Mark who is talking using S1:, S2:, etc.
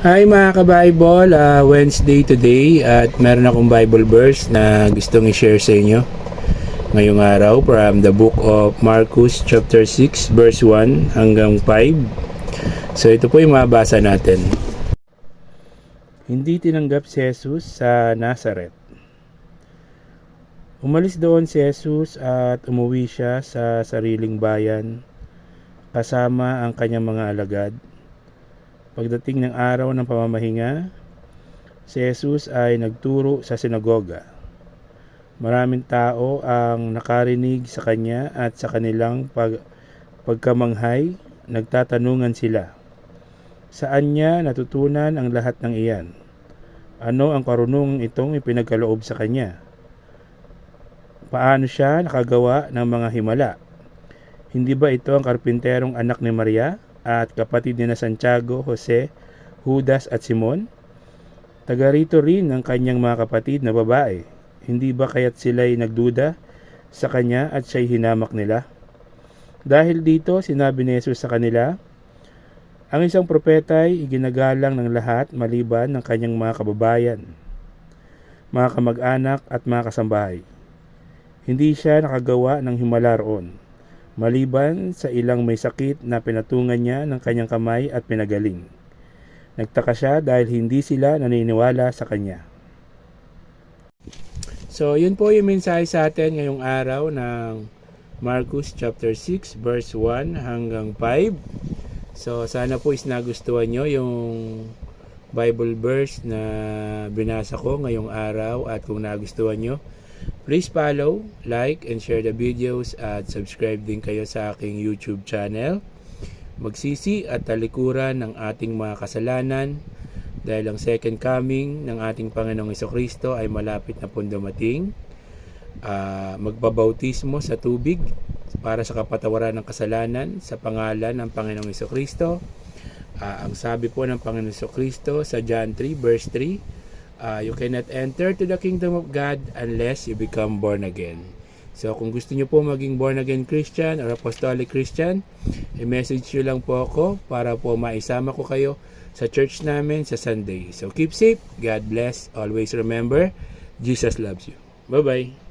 S1: Hi mga ka-Bible, Wednesday today at meron akong Bible verse na gustong i-share sa inyo ngayong araw from the book of Marcus chapter 6 verse 1 hanggang 5. So ito po yung mabasa natin. Hindi tinanggap si Jesus sa Nazareth. Umalis doon si Jesus at umuwi siya sa sariling bayan kasama ang kanyang mga alagad. Pagdating ng araw ng pamamahinga, si Jesus ay nagturo sa sinagoga. Maraming tao ang nakarinig sa kanya at sa kanilang pagkamanghay, nagtatanungan sila. Saan niya natutunan ang lahat ng iyan? Ano ang karunungang itong ipinagkaloob sa kanya? Paano siya nakagawa ng mga himala? Hindi ba ito ang karpinterong anak ni Maria at kapatid ni na Santiago, Jose, Judas at Simon? Taga rito rin ang kanyang mga kapatid na babae. Hindi ba kaya't sila'y nagduda sa kanya at siya'y hinamak nila? Dahil dito, sinabi ni Jesus sa kanila, ang isang propeta ay iginagalang ng lahat maliban ng kanyang mga kababayan, mga kamag-anak at mga kasambahay. Hindi siya nakagawa ng himala roon, maliban sa ilang may sakit na pinatungan niya ng kanyang kamay at pinagaling. Nagtaka siya dahil hindi sila naniniwala sa kanya. So, yun po yung mensahe sa atin ngayong araw ng Marcus chapter 6 verse 1 hanggang 5. So, sana po is nagustuhan nyo yung Bible verse na binasa ko ngayong araw at kung nagustuhan nyo, please follow, like, and share the videos at subscribe din kayo sa aking YouTube channel. Magsisi at talikuran ng ating mga kasalanan dahil ang second coming ng ating Panginoong Jesucristo ay malapit na pong dumating. Magbabautismo sa tubig para sa kapatawaran ng kasalanan sa pangalan ng Panginoong Jesucristo. Ang sabi po ng Panginoong Jesucristo sa John 3 verse 3, you cannot enter to the kingdom of God unless you become born again. So kung gusto nyo po maging born again Christian or apostolic Christian, i-message nyo lang po ako para po maisama ko kayo sa church namin sa Sunday. So keep safe, God bless, always remember, Jesus loves you. Bye-bye.